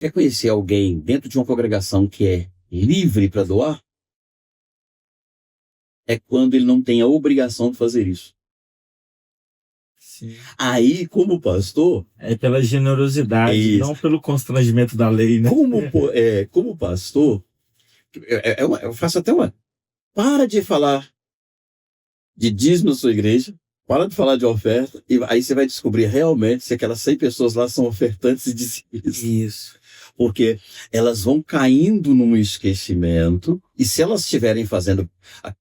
Quer conhecer alguém dentro de uma congregação que é livre para doar? É quando ele não tem a obrigação de fazer isso. Sim. Aí, como pastor... É pela generosidade, não pelo constrangimento da lei, né? Como pastor, eu faço até uma... Para de falar de dízimo na sua igreja, para de falar de oferta, e aí você vai descobrir realmente se aquelas 100 pessoas lá são ofertantes e dizimistas. Isso. Porque elas vão caindo num esquecimento, e se elas estiverem fazendo,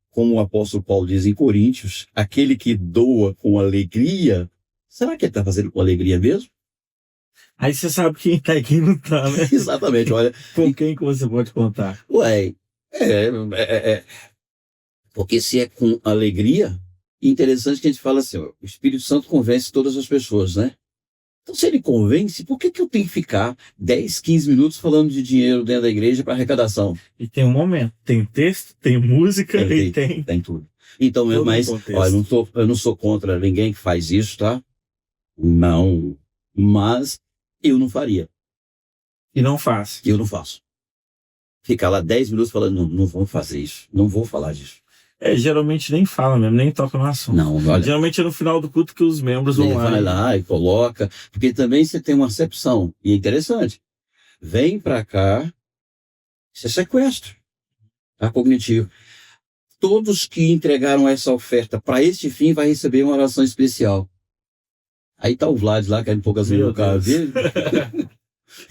como o apóstolo Paulo diz em Coríntios, aquele que doa com alegria, será que ele está fazendo com alegria mesmo? Aí você sabe quem tá e quem não tá, né? Exatamente, olha. Com quem que você pode contar? Porque se é com alegria, interessante que a gente fala assim, ó, o Espírito Santo convence todas as pessoas, né? Então, se ele convence, por que eu tenho que ficar 10, 15 minutos falando de dinheiro dentro da igreja para arrecadação? E tem um momento, tem texto, tem música e tem... Tem tudo. Então, mas, olha, eu não sou contra ninguém que faz isso, tá? Não. Mas eu não faria. E não faz. Eu não faço. Ficar lá 10 minutos falando, não vou fazer isso, não vou falar disso. Geralmente nem fala mesmo, nem toca no assunto. Não, olha, geralmente é no final do culto que os membros vão lá. Vai lá e coloca, porque também você tem uma acepção, e é interessante. Vem para cá, isso é sequestro, tá? Cognitivo. Todos que entregaram essa oferta para este fim vai receber uma oração especial. Aí tá o Vlad lá, querendo pôr gasolina no carro dele.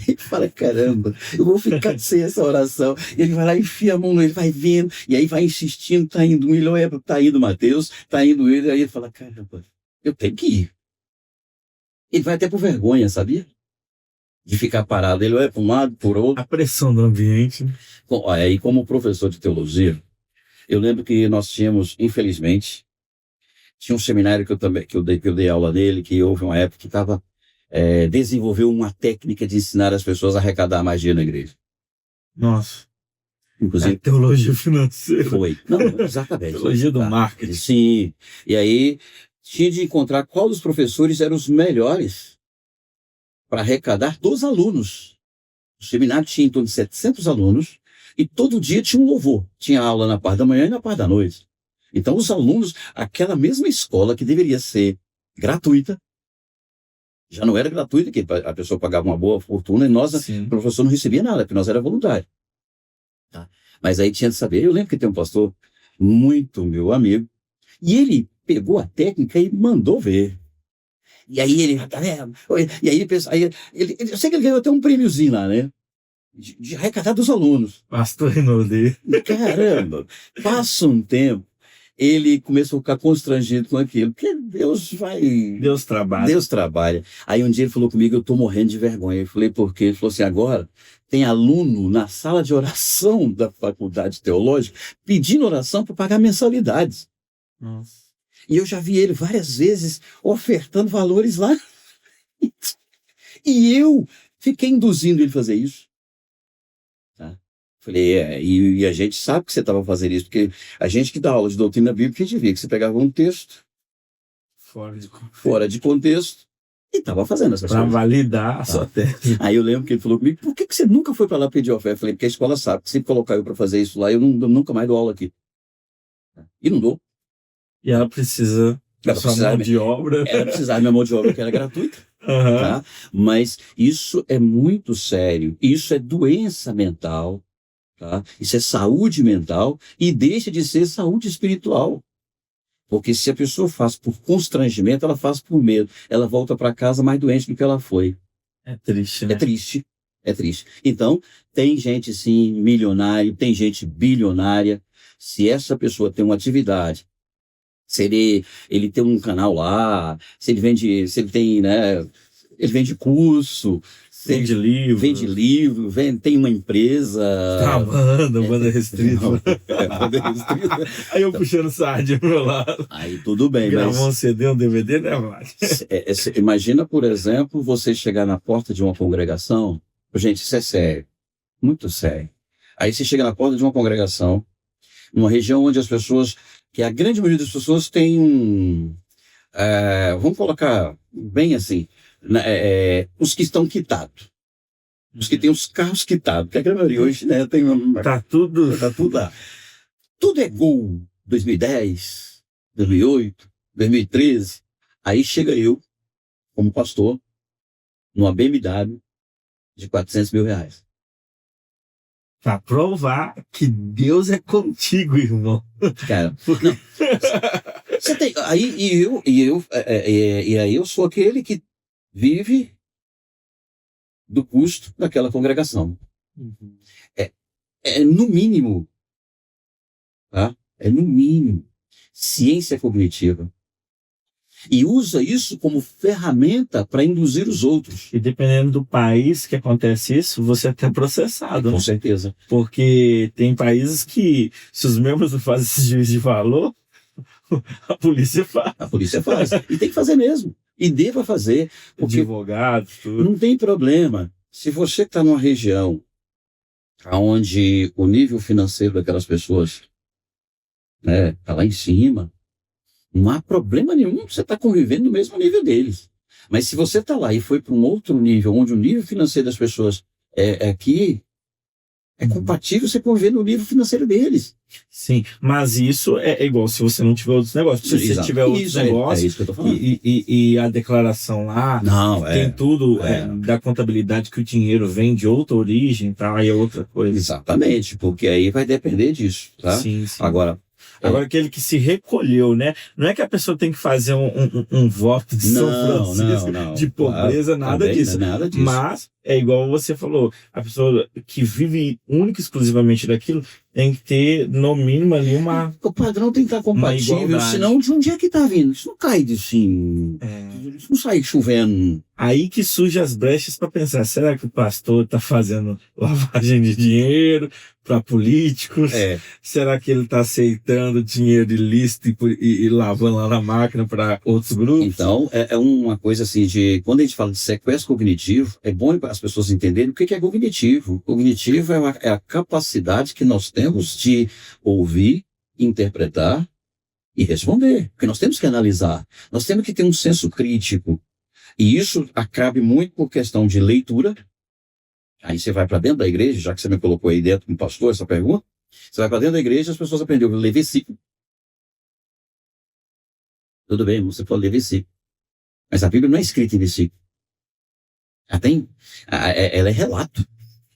Ele fala, caramba, eu vou ficar sem essa oração. Ele vai lá, enfia a mão nele, vai vendo, e aí vai insistindo, tá indo ele, tá indo Mateus, tá indo ele, aí ele fala, caramba, eu tenho que ir. Ele vai até por vergonha, sabia? De ficar parado, ele vai para um lado, por outro. A pressão do ambiente. Bom, aí como professor de teologia, eu lembro que nós tínhamos, infelizmente, tinha um seminário que eu dei aula nele, que houve uma época que desenvolveu uma técnica de ensinar as pessoas a arrecadar mais dinheiro na igreja. Nossa. Inclusive, teologia financeira. Foi. Não, exatamente. Teologia do marketing. Sim. E aí, tinha de encontrar qual dos professores eram os melhores para arrecadar dos alunos. O seminário tinha em torno de 700 alunos e todo dia tinha um louvor. Tinha aula na parte da manhã e na parte da noite. Então, os alunos, aquela mesma escola que deveria ser gratuita, já não era gratuita, que a pessoa pagava uma boa fortuna e nós, o professor, não recebia nada, porque nós era voluntário. Tá? Mas aí tinha de saber. Eu lembro que tem um pastor muito meu amigo, e ele pegou a técnica e mandou ver. E aí ele, tá vendo? E aí ele pensa, eu sei que ele ganhou até um prêmiozinho lá, né? De arrecadar dos alunos. Pastor Rinaldi. Caramba! Passa um tempo, ele começou a ficar constrangido com aquilo, porque Deus trabalha. Aí um dia ele falou comigo, eu tô morrendo de vergonha. Eu falei, por quê? Ele falou assim, agora tem aluno na sala de oração da faculdade teológica pedindo oração para pagar mensalidades. Nossa. E eu já vi ele várias vezes ofertando valores lá. E eu fiquei induzindo ele a fazer isso. Tá? Falei, e a gente sabe que você estava fazendo isso, porque a gente que dá aula de doutrina bíblica, a gente via que você pegava um texto fora de contexto e estava fazendo essas coisas. Para validar a sua tese. Aí eu lembro que ele falou comigo, por que você nunca foi para lá pedir oferta? Eu falei, porque a escola sabe que se colocar eu para fazer isso lá, eu nunca mais dou aula aqui. E não dou. E ela precisa da sua mão de obra. Ela precisava da minha mão de obra, que era gratuita. Tá? Mas isso é muito sério. Isso é doença mental. Tá? Isso é saúde mental e deixa de ser saúde espiritual. Porque se a pessoa faz por constrangimento, ela faz por medo. Ela volta para casa mais doente do que ela foi. É triste, né? É triste. Então, tem gente, sim, milionária, tem gente bilionária. Se essa pessoa tem uma atividade, se ele tem um canal lá, se ele tem, né, ele vende curso, vende livro, tem uma empresa. Banda restrita. Banda restrita. Aí eu puxando sardinha pro meu lado. Aí tudo bem, Gravou um CD, um DVD, né, Vlad? Imagina, por exemplo, você chegar na porta de uma congregação. Gente, isso é sério. Muito sério. Aí você chega na porta de uma congregação, numa região onde as pessoas, que a grande maioria das pessoas tem vamos colocar bem assim, os que estão quitados. Os que têm os carros quitados, porque a grande maioria hoje, né, tem Tá tudo lá. Tudo é Gol 2010, 2008, 2013. Aí chega eu, como pastor, numa BMW de R$400 mil. pra provar que Deus é contigo, irmão. Cara, não. Você tem, aí eu sou aquele que vive do custo daquela congregação. É no mínimo, tá? É no mínimo ciência cognitiva. E usa isso como ferramenta para induzir os outros. E dependendo do país que acontece isso, você é até processado, Com né? certeza. Porque tem países que, se os membros não fazem esse juízo de valor, a polícia faz. A polícia faz. E tem que fazer mesmo. E deva fazer. Porque Advogados, tudo. não tem problema. Se você está numa região onde o nível financeiro daquelas pessoas está lá em cima, não há problema nenhum você estar convivendo no mesmo nível deles. Mas se você está lá e foi para um outro nível, onde o nível financeiro das pessoas é aqui, é compatível você conviver no nível financeiro deles. Sim, mas isso é igual se você não tiver outros negócios. Se você tiver outros negócios, é isso que eu tô falando. E a declaração lá, tem tudo da contabilidade que o dinheiro vem de outra origem, tá? Aí é outra coisa. Exatamente, porque aí vai depender disso, tá? Sim. Agora, aquele que se recolheu, né? Não é que a pessoa tem que fazer um voto de São Francisco de pobreza, nada disso. Mas é igual você falou, a pessoa que vive única e exclusivamente daquilo tem que ter, no mínimo, ali o padrão tem que estar compatível, senão de onde é que tá vindo? Isso não cai assim. Isso não sai chovendo. Aí que surgem as brechas para pensar, será que o pastor está fazendo lavagem de dinheiro para políticos? Será que ele está aceitando dinheiro ilícito e lavando lá na máquina para outros grupos? Então, é uma coisa assim de... Quando a gente fala de sequestro cognitivo, é bom as pessoas entenderem o que é cognitivo. Cognitivo é a capacidade que nós temos de ouvir, interpretar e responder. Porque nós temos que analisar. Nós temos que ter um senso crítico. E isso acaba muito por questão de leitura. Aí você vai para dentro da igreja, já que você me colocou aí dentro como pastor essa pergunta, você vai para dentro da igreja e as pessoas aprenderam a ler versículo. Tudo bem, você pode ler versículo. Mas a Bíblia não é escrita em versículo. Ela é relato.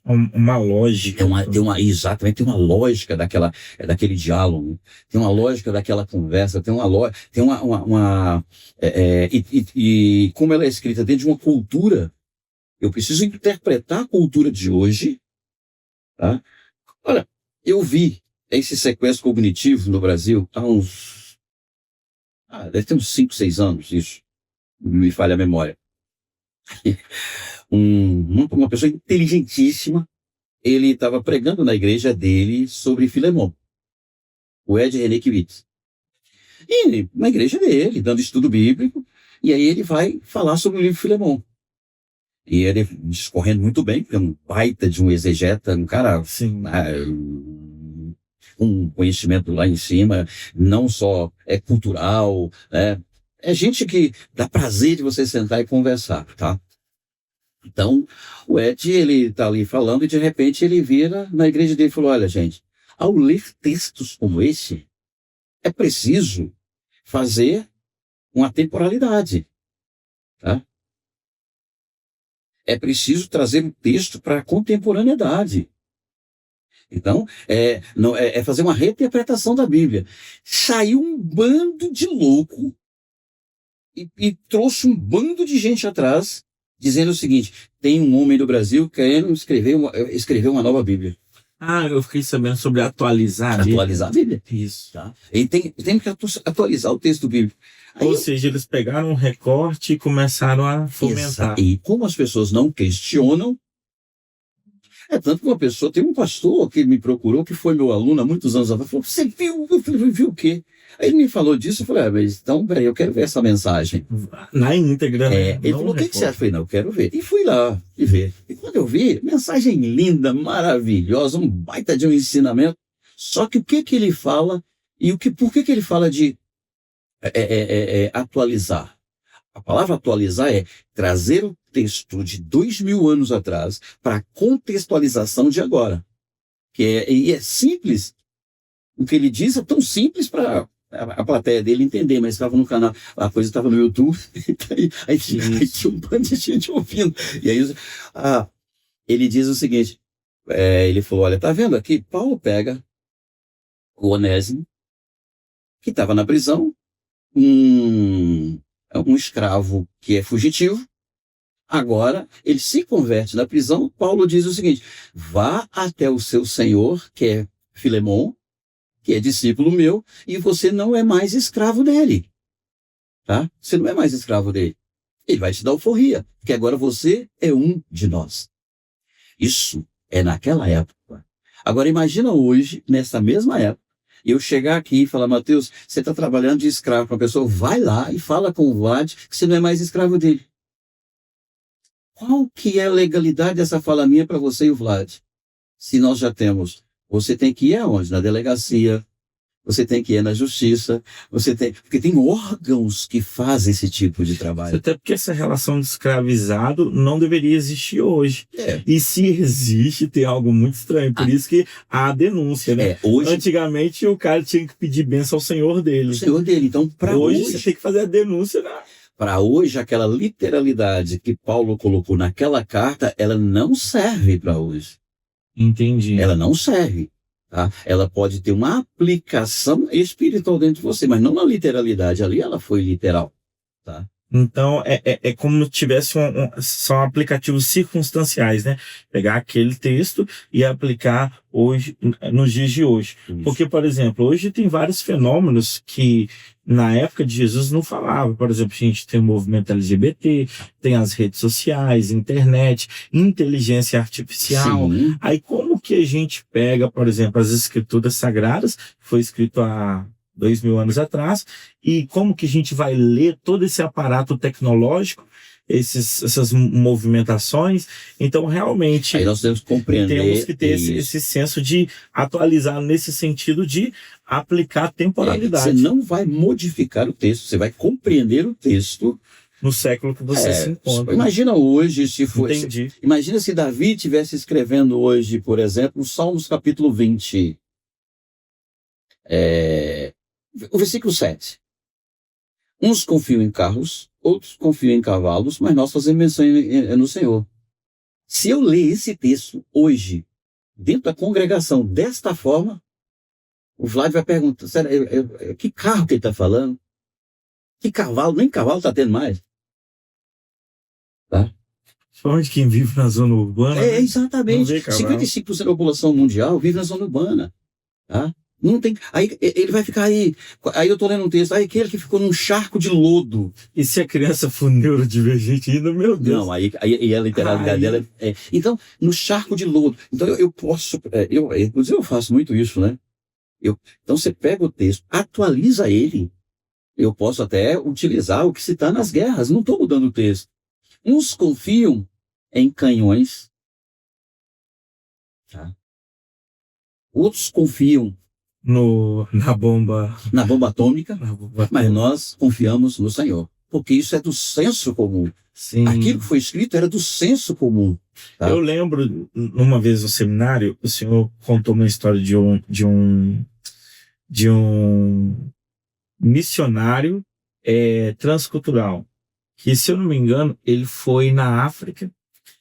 Uma lógica. Exatamente, tem uma lógica daquele diálogo, tem uma lógica daquela conversa, tem uma lógica, tem e como ela é escrita dentro de uma cultura, eu preciso interpretar a cultura de hoje, tá? Olha, eu vi esse sequestro cognitivo no Brasil há deve ter uns 5, 6 anos, isso, me falha a memória. Uma pessoa inteligentíssima, ele estava pregando na igreja dele sobre Filemon, o Ed René Kiewitz. E na igreja dele, dando estudo bíblico, e aí ele vai falar sobre o livro Filemon. E ele discorrendo muito bem, porque é um baita de um exegeta, um cara com conhecimento lá em cima, não só cultural, é gente que dá prazer de você sentar e conversar, tá? Então, o Ed, ele tá ali falando e de repente ele vira na igreja dele e falou, olha gente, ao ler textos como esse, é preciso fazer uma temporalidade, tá? É preciso trazer um texto para a contemporaneidade. Então, é fazer uma reinterpretação da Bíblia. Saiu um bando de louco e trouxe um bando de gente atrás, dizendo o seguinte, tem um homem do Brasil querendo escrever uma nova Bíblia. Eu fiquei sabendo sobre atualizar a Bíblia. Atualizar a Bíblia. Isso. Tá? E tem que atualizar o texto bíblico. Ou seja, eles pegaram um recorte e começaram a fomentar. E como as pessoas não questionam, tanto que uma pessoa, tem um pastor que me procurou, que foi meu aluno há muitos anos atrás, falou, você viu? Eu falei, viu o quê? Aí ele me falou disso, eu falei, mas então, peraí, eu quero ver essa mensagem. Na íntegra, né? Ele falou, o que você acha? Eu falei, não, eu quero ver. E fui lá e ver. E quando eu vi, mensagem linda, maravilhosa, um baita de um ensinamento. Só que o que ele fala, e por que ele fala de atualizar? A palavra atualizar é trazer o texto de 2000 anos atrás para a contextualização de agora. E é simples. O que ele diz é tão simples para a plateia dele entender, mas estava no canal, a coisa estava no YouTube, aí tinha um bando de gente ouvindo. E aí ele diz o seguinte, ele falou, olha, tá vendo aqui? Paulo pega o Onésimo, que estava na prisão, um escravo que é fugitivo. Agora, ele se converte na prisão. Paulo diz o seguinte, vá até o seu senhor, que é Filemon, que é discípulo meu, e você não é mais escravo dele. Tá? Você não é mais escravo dele. Ele vai te dar alforria, porque agora você é um de nós. Isso é naquela época. Agora, imagina hoje, nessa mesma época, eu chegar aqui e falar, Mateus, você está trabalhando de escravo para uma pessoa, vai lá e fala com o Vlad que você não é mais escravo dele. Qual que é a legalidade dessa fala minha para você e o Vlad? Se nós já temos, você tem que ir aonde? Na delegacia, você tem que ir na justiça, porque tem órgãos que fazem esse tipo de trabalho. Até porque essa relação de escravizado não deveria existir hoje. E se existe, tem algo muito estranho. Por isso que há a denúncia, né? Hoje, antigamente o cara tinha que pedir bênção ao senhor dele. O senhor dele. Então, para hoje você tem que fazer a denúncia, né? Para hoje, aquela literalidade que Paulo colocou naquela carta, ela não serve para hoje. Entendi. Ela não serve. Tá? Ela pode ter uma aplicação espiritual dentro de você, mas não na literalidade. Ali ela foi literal. Tá? Então, é como se tivesse são aplicativos circunstanciais, né? Pegar aquele texto e aplicar hoje, nos dias de hoje. Isso. Porque, por exemplo, hoje tem vários fenômenos que na época de Jesus não falava. Por exemplo, a gente tem o movimento LGBT, tem as redes sociais, internet, inteligência artificial. Sim. Aí como que a gente pega, por exemplo, as escrituras sagradas, que foi escrito há 2000 anos atrás, e como que a gente vai ler todo esse aparato tecnológico, essas movimentações? Então, realmente, aí nós temos que compreender, temos que ter esse senso de atualizar nesse sentido de aplicar temporalidade. Você não vai modificar o texto, você vai compreender o texto no século que você se encontra. Imagina hoje, se fosse. Entendi. Imagina se Davi estivesse escrevendo hoje, por exemplo, o Salmos capítulo 20. O versículo 7. Uns confiam em carros, outros confiam em cavalos, mas nós fazemos menção no Senhor. Se eu ler esse texto hoje, dentro da congregação, desta forma, o Vlad vai perguntar, que carro que ele está falando? Que cavalo? Nem cavalo está tendo mais. Tá? Principalmente quem vive na zona urbana. Exatamente. 55% da população mundial vive na zona urbana. Tá? Não tem. Aí ele vai ficar aí. Aí eu tô lendo um texto. Aí aquele que ficou num charco de lodo. E se a criança for neurodivergente ainda, meu Deus. Não, aí a literalidade dela é. Então, no charco de lodo. Então eu posso. Inclusive eu faço muito isso, né? Então você pega o texto, atualiza ele. Eu posso até utilizar o que se está nas guerras. Não estou mudando o texto. Uns confiam em canhões. Tá? Outros confiam na bomba atômica, mas nós confiamos no Senhor, porque isso é do senso comum. Sim. Aquilo que foi escrito era do senso comum. Tá? Eu lembro, uma vez no seminário, o senhor contou uma história de um missionário transcultural, que, se eu não me engano, ele foi na África.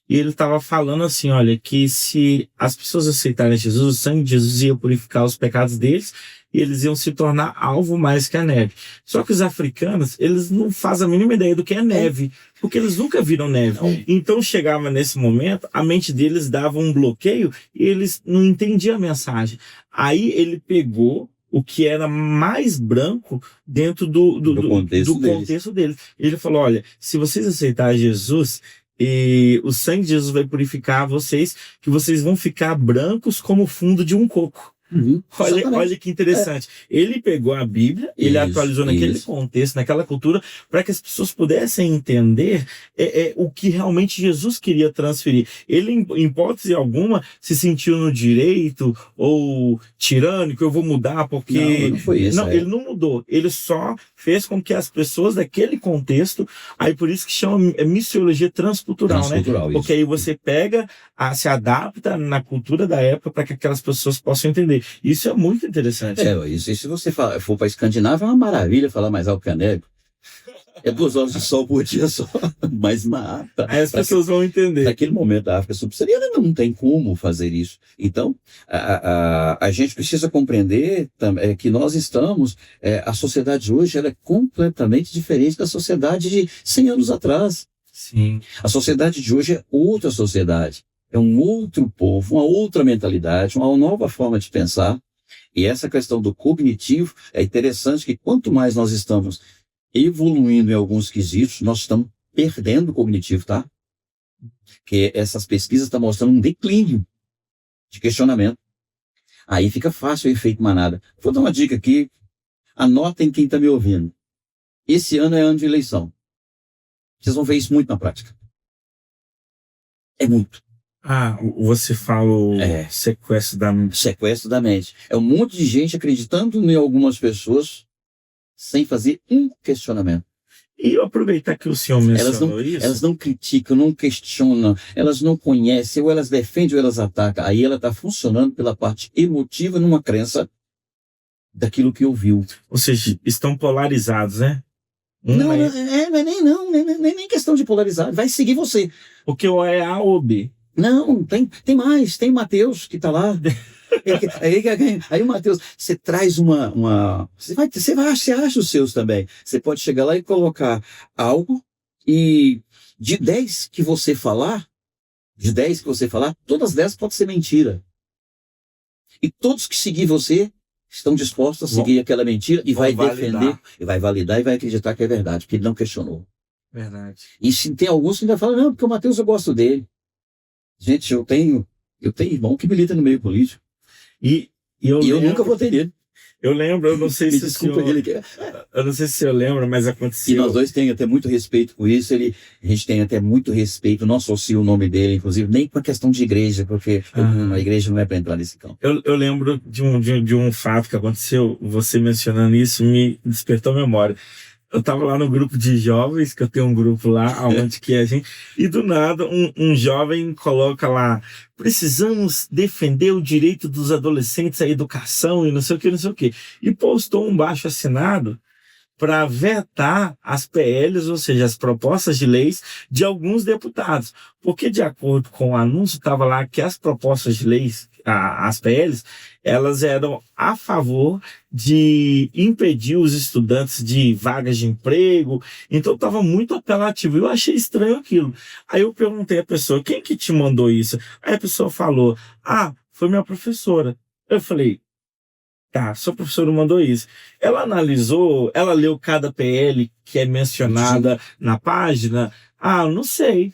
E ele estava falando assim, olha, que se as pessoas aceitarem Jesus, o sangue de Jesus ia purificar os pecados deles e eles iam se tornar alvo mais que a neve. Só que os africanos, eles não fazem a mínima ideia do que é neve, porque eles nunca viram neve. Então chegava nesse momento, a mente deles dava um bloqueio e eles não entendiam a mensagem. Aí ele pegou o que era mais branco dentro do contexto deles. Ele falou, olha, se vocês aceitarem Jesus, e o sangue de Jesus vai purificar vocês, que vocês vão ficar brancos como o fundo de um coco. Olha que interessante. Ele pegou a Bíblia, ele atualizou naquele contexto, naquela cultura, para que as pessoas pudessem entender o que realmente Jesus queria transferir. Ele, em hipótese alguma, se sentiu no direito ou tirânico, eu vou mudar porque... Não foi isso. Ele não mudou. Ele só fez com que as pessoas daquele contexto, aí por isso que chama missiologia transcultural, né? Porque aí você pega, se adapta na cultura da época para que aquelas pessoas possam entender. Isso é muito interessante. Isso. E se você for para a Escandinávia, é uma maravilha falar mais alto que a neve. É 2 horas de sol por dia só, mas mata. Aí as pessoas vão entender. Naquele momento, a África subsaariana não tem como fazer isso. Então, a gente precisa compreender que nós estamos... a sociedade hoje ela é completamente diferente da sociedade de 100 anos atrás. Sim. A sociedade de hoje é outra sociedade. É um outro povo, uma outra mentalidade, uma nova forma de pensar. E essa questão do cognitivo é interessante que quanto mais nós estamos evoluindo em alguns quesitos, nós estamos perdendo o cognitivo, tá? Que essas pesquisas estão mostrando um declínio de questionamento. Aí fica fácil o efeito manada. Vou dar uma dica aqui, anotem quem está me ouvindo. Esse ano é ano de eleição. Vocês vão ver isso muito na prática. É muito. Você fala sequestro da mente. Sequestro da mente. É um monte de gente acreditando em algumas pessoas sem fazer um questionamento. E eu aproveitar que o senhor mencionou isso. Elas não criticam, não questionam, elas não conhecem, ou elas defendem ou elas atacam. Aí ela está funcionando pela parte emotiva numa crença daquilo que ouviu. Ou seja, estão polarizados, né? Não é nem questão de polarizar. Vai seguir você. Porque ou é A ou B. Não, tem mais. Tem Mateus que está lá. Aí o Mateus, você traz você acha os seus também. Você pode chegar lá e colocar algo e de 10 que você falar, todas 10 podem ser mentira. E todos que seguir você estão dispostos a seguir aquela mentira e vai defender, e vai validar e vai acreditar que é verdade, porque ele não questionou. Verdade. E se tem alguns que ainda falam, não, porque o Mateus eu gosto dele. Gente, eu tenho irmão que milita no meio político. E eu nunca votei nele. Eu lembro, eu não sei se desculpa, eu não sei se eu lembro, mas aconteceu. E nós dois temos até muito respeito por isso. A gente tem até muito respeito, não associo o nome dele, inclusive, nem com a questão de igreja, porque a igreja não é para entrar nesse campo. Eu lembro de um fato que aconteceu, você mencionando isso me despertou a memória. Eu estava lá no grupo de jovens, que eu tenho um grupo lá, onde que a gente... E do nada, um jovem coloca lá, precisamos defender o direito dos adolescentes à educação e não sei o que, não sei o que. E postou um baixo-assinado para vetar as PLs, ou seja, as propostas de leis de alguns deputados. Porque, de acordo com o anúncio, estava lá que as propostas de leis, as PLs, elas eram a favor de impedir os estudantes de vagas de emprego. Então, estava muito apelativo. Eu achei estranho aquilo. Aí eu perguntei à pessoa, quem que te mandou isso? Aí a pessoa falou, foi minha professora. Eu falei, tá, sua professora mandou isso. Ela analisou, ela leu cada PL que é mencionada na página? Eu não sei.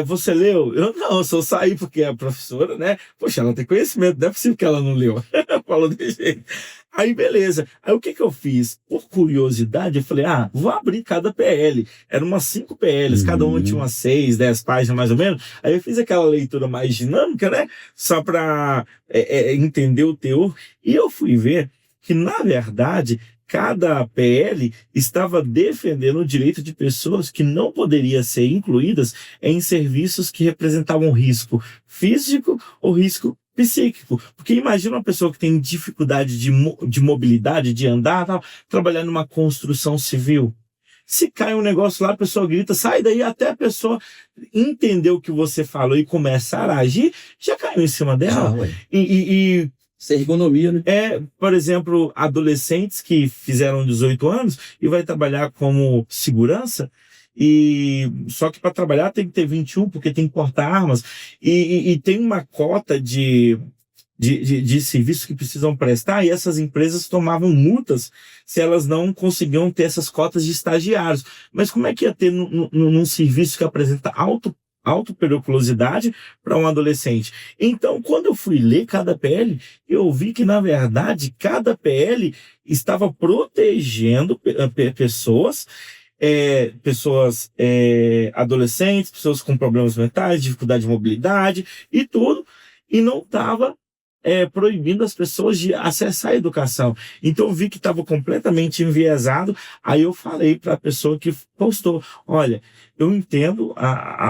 Você leu? Eu só saí porque a professora, né? Poxa, ela tem conhecimento, não é possível que ela não leu. Falou desse jeito. Aí, beleza. Aí, o que eu fiz? Por curiosidade, eu falei, vou abrir cada PL. Eram umas 5 PLs, cada uma tinha umas 6, 10 páginas, mais ou menos. Aí, eu fiz aquela leitura mais dinâmica, né? Só para entender o teor. E eu fui ver que, na verdade, cada PL estava defendendo o direito de pessoas que não poderiam ser incluídas em serviços que representavam risco físico ou risco psíquico. Porque imagina uma pessoa que tem dificuldade de mobilidade, de andar, tal, trabalhar numa construção civil. Se cai um negócio lá, a pessoa grita, sai daí, até a pessoa entender o que você falou e começar a agir, já caiu em cima dela. Isso é ergonomia, né? Por exemplo, adolescentes que fizeram 18 anos e vai trabalhar como segurança, só que para trabalhar tem que ter 21, porque tem que portar armas, e tem uma cota de serviços que precisam prestar, e essas empresas tomavam multas se elas não conseguiam ter essas cotas de estagiários. Mas como é que ia ter num serviço que apresenta alto autopericulosidade para um adolescente. Então, quando eu fui ler cada PL, eu vi que, na verdade, cada PL estava protegendo pessoas, adolescentes, pessoas com problemas mentais, dificuldade de mobilidade e tudo, e não estava proibindo as pessoas de acessar a educação. Então eu vi que estava completamente enviesado. Aí eu falei para a pessoa que postou: olha, eu entendo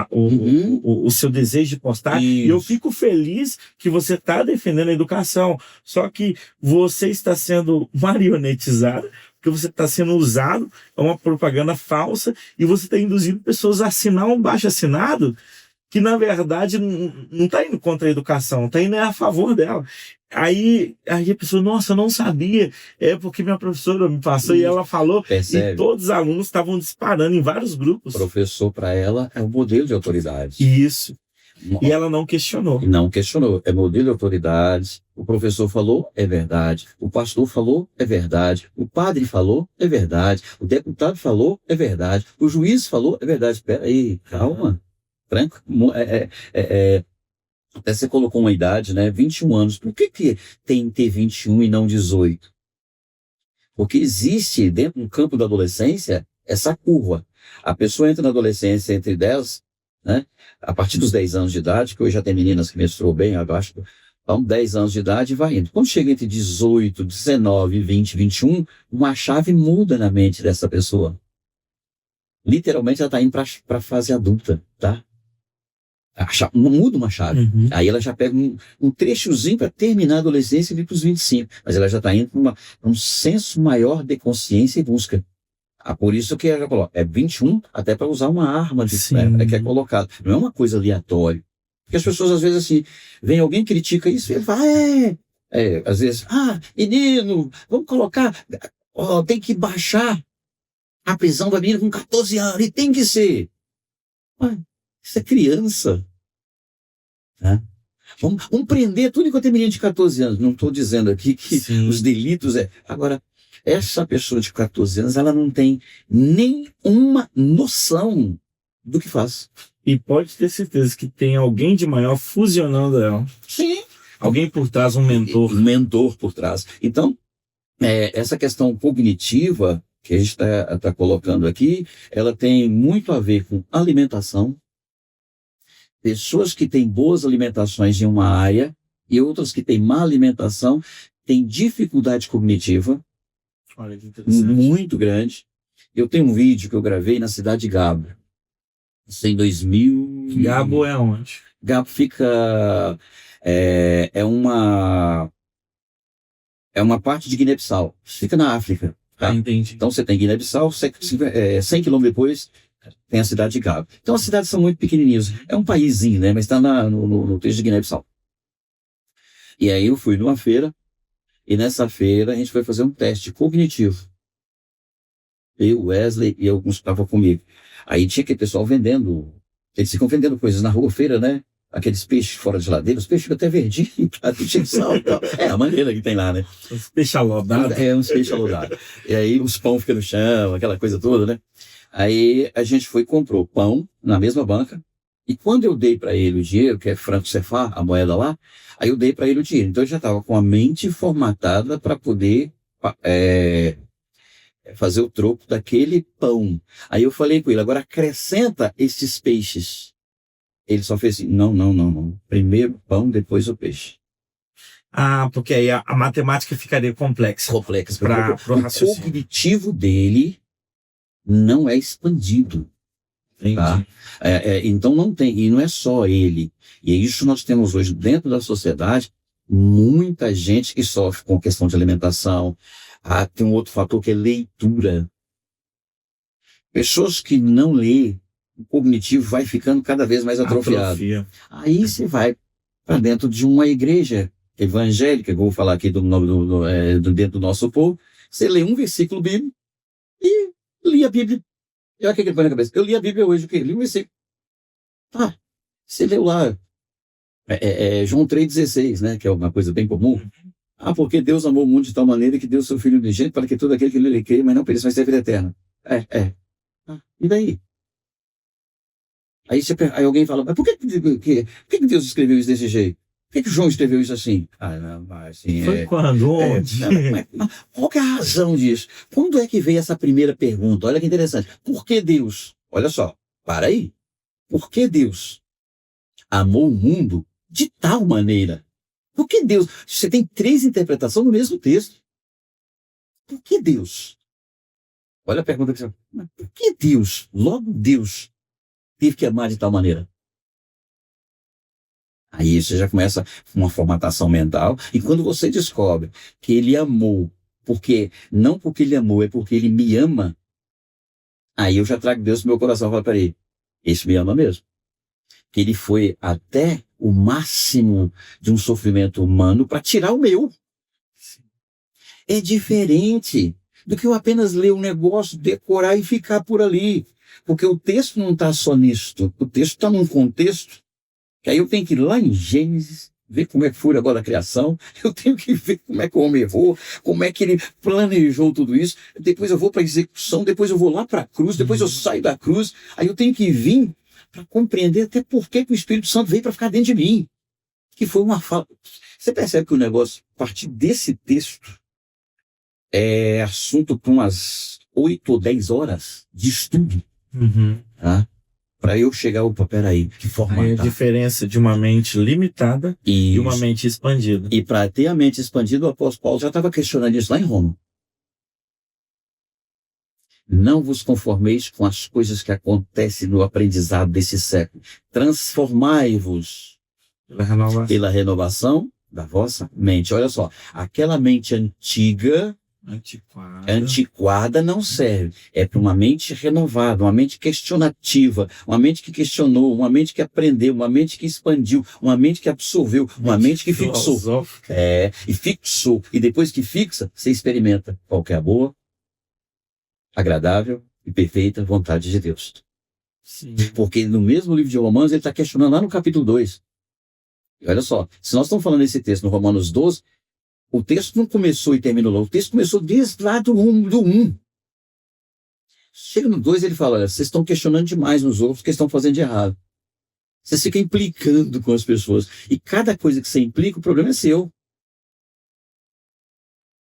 o seu desejo de postar, e eu fico feliz que você está defendendo a educação, só que você está sendo marionetizado, porque você está sendo usado, é uma propaganda falsa, e você está induzindo pessoas a assinar um baixo-assinado que, na verdade, não está indo contra a educação, está indo a favor dela. Aí a pessoa: nossa, eu não sabia, porque minha professora me passou e ela falou. Percebe? E todos os alunos estavam disparando em vários grupos. O professor, para ela, é um modelo de autoridade. Isso. E ela não questionou. Não questionou. É modelo de autoridade. O professor falou, é verdade. O pastor falou, é verdade. O padre falou, é verdade. O deputado falou, é verdade. O juiz falou, é verdade. Espera aí, calma. Franco, até você colocou uma idade, né? 21 anos. Por que tem que ter 21 e não 18? Porque existe, dentro do campo da adolescência, essa curva. A pessoa entra na adolescência entre 10, né? A partir dos 10 anos de idade, que hoje já tem meninas que menstruam bem, abaixo, então 10 anos de idade e vai indo. Quando chega entre 18, 19, 20, 21, uma chave muda na mente dessa pessoa. Literalmente ela está indo para a fase adulta, tá? Muda uma chave. Uhum. Aí ela já pega um trechozinho para terminar a adolescência e ir para os 25. Mas ela já está indo para um senso maior de consciência e busca. Por isso que ela falou, 21 até para usar uma arma que é colocada. Não é uma coisa aleatória. Porque as pessoas, às vezes, assim, vem alguém critica isso e fala, às vezes, menino, vamos colocar, tem que baixar a prisão da menina com 14 anos, e tem que ser. Isso é criança. Tá? Vamos prender tudo enquanto é menino de 14 anos. Não estou dizendo aqui que os delitos Agora, essa pessoa de 14 anos, ela não tem nenhuma noção do que faz. E pode ter certeza que tem alguém de maior fusionando ela. Sim. Alguém por trás, um mentor. Um mentor por trás. Então, essa questão cognitiva que a gente está colocando aqui, ela tem muito a ver com alimentação. Pessoas que têm boas alimentações em uma área e outras que têm má alimentação têm dificuldade cognitiva. Olha que interessante. Muito grande. Eu tenho um vídeo que eu gravei na cidade de Gabo. Isso em 2000. Gabo é onde? Gabo fica... É uma parte de Guiné-Bissau. Fica na África. Tá? Entendi. Então você tem Guiné-Bissau, 100 km depois tem a cidade de Gabo. Então as cidades são muito pequenininhas. É um paísinho, né? Mas está no trecho de Guiné-Bissau. E aí eu fui numa feira, e nessa feira a gente foi fazer um teste cognitivo. Eu, Wesley e alguns que estavam comigo. Aí tinha aquele pessoal vendendo, eles ficam vendendo coisas na rua, feira, né? Aqueles peixes fora de geladeira, os peixes ficam até verdinhos, tinha sal e tal. É a maneira que tem lá, né? Uns peixes alodados. Uns peixes alodados. E aí os pão ficam no chão, aquela coisa toda, né? Aí a gente foi e comprou pão na mesma banca, e quando eu dei para ele o dinheiro, que é franco cefá, a moeda lá, aí eu dei para ele o dinheiro. Então ele já estava com a mente formatada para poder fazer o troco daquele pão. Aí eu falei com ele, agora acrescenta esses peixes. Ele só fez assim, não. Primeiro pão, depois o peixe. Porque aí a matemática ficaria complexa. Para o raciocínio. O cognitivo dele não é expandido. Tá? Então não tem, e não é só ele. E é isso que nós temos hoje dentro da sociedade, muita gente que sofre com questão de alimentação. Tem um outro fator que é leitura. Pessoas que não lêem, o cognitivo vai ficando cada vez mais atrofiado. Aí você vai para dentro de uma igreja evangélica, que eu vou falar aqui dentro do nosso povo, você lê um versículo bíblico e lê a Bíblia. Olha o que ele põe na cabeça. Eu li a Bíblia hoje, o quê? Li um versículo. Você leu lá João 3,16, né? Que é uma coisa bem comum. Porque Deus amou o mundo de tal maneira que deu seu Filho unigênito para que todo aquele que nele crê, mas não pereça, mas tenha vida eterna. E daí? Aí alguém fala, mas por que Deus escreveu isso desse jeito? Por que João escreveu isso assim? Não, assim foi quando? Onde? Qual que é a razão disso? Quando é que veio essa primeira pergunta? Olha que interessante. Por que Deus? Olha só, para aí. Por que Deus amou o mundo de tal maneira? Por que Deus? Você tem 3 interpretações no mesmo texto. Por que Deus? Olha a pergunta que você... Por que Deus, logo Deus, teve que amar de tal maneira? Aí você já começa uma formatação mental. E quando você descobre que ele amou, não porque ele amou, é porque ele me ama, aí eu já trago Deus no meu coração e falo, peraí, esse me ama mesmo. Que ele foi até o máximo de um sofrimento humano para tirar o meu. É diferente do que eu apenas ler um negócio, decorar e ficar por ali. Porque o texto não está só nisto. O texto está num contexto que aí eu tenho que ir lá em Gênesis, ver como é que foi agora a criação, eu tenho que ver como é que o homem errou, como é que ele planejou tudo isso, depois eu vou para a execução, depois eu vou lá para a cruz, depois eu saio da cruz, aí eu tenho que vir para compreender até por que o Espírito Santo veio para ficar dentro de mim. Que foi uma fala. Você percebe que o negócio, a partir desse texto, é assunto para umas 8 ou 10 horas de estudo. Tá? Para eu chegar, opa, peraí, que formatar. Aí a diferença de uma mente limitada e uma mente expandida. E para ter a mente expandida, o apóstolo Paulo já estava questionando isso lá em Roma. Não vos conformeis com as coisas que acontecem no aprendizado desse século. Transformai-vos pela renovação da vossa mente. Olha só, aquela mente antiquada não serve. É para uma mente renovada, uma mente questionativa, uma mente que questionou, uma mente que aprendeu, uma mente que expandiu, uma mente que absorveu, uma mente que fixou. E fixou. E depois que fixa, você experimenta qual que é a boa, agradável e perfeita vontade de Deus. Sim. Porque no mesmo livro de Romanos, ele está questionando lá no capítulo 2. E olha só, se nós estamos falando desse texto no Romanos 12, o texto não começou e terminou lá. O texto começou desde lá do 1. Chega no 2 ele fala, olha, vocês estão questionando demais nos outros o que estão fazendo de errado. Você fica implicando com as pessoas. E cada coisa que você implica, o problema é seu.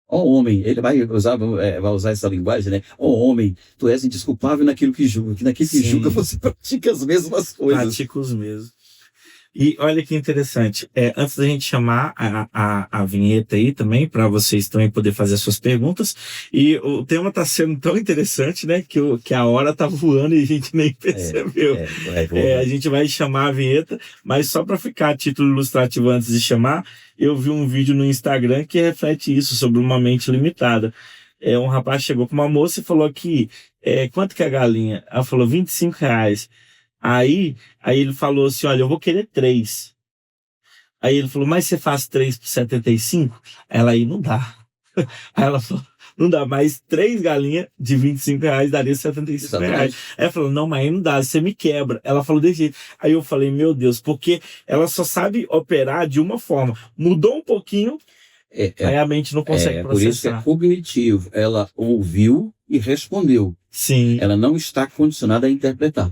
Ó homem, ele vai usar essa linguagem, né? Ó homem, tu és indesculpável naquilo que julga. Que naquilo que julga você pratica as mesmas coisas. Pratica os mesmos. E olha que interessante, antes da gente chamar a vinheta aí também, para vocês também poderem fazer as suas perguntas, e o tema está sendo tão interessante, né, que a hora está voando e a gente nem percebeu. A gente vai chamar a vinheta, mas só para ficar a título ilustrativo antes de chamar, eu vi um vídeo no Instagram que reflete isso, sobre uma mente limitada. Um rapaz chegou com uma moça e falou que, quanto que é a galinha? Ela falou, R$25. Aí ele falou assim, olha, eu vou querer 3. Aí ele falou, mas você faz 3 por 75? Ela aí, não dá. Aí ela falou, não dá, mais 3 galinhas de R$25 daria R$75. Aí ela falou, não, mas aí não dá, você me quebra. Ela falou desse jeito. Aí eu falei, meu Deus, porque ela só sabe operar de uma forma. Mudou um pouquinho, aí a mente não consegue processar. Por isso que é cognitivo. Ela ouviu e respondeu. Sim. Ela não está condicionada a interpretar.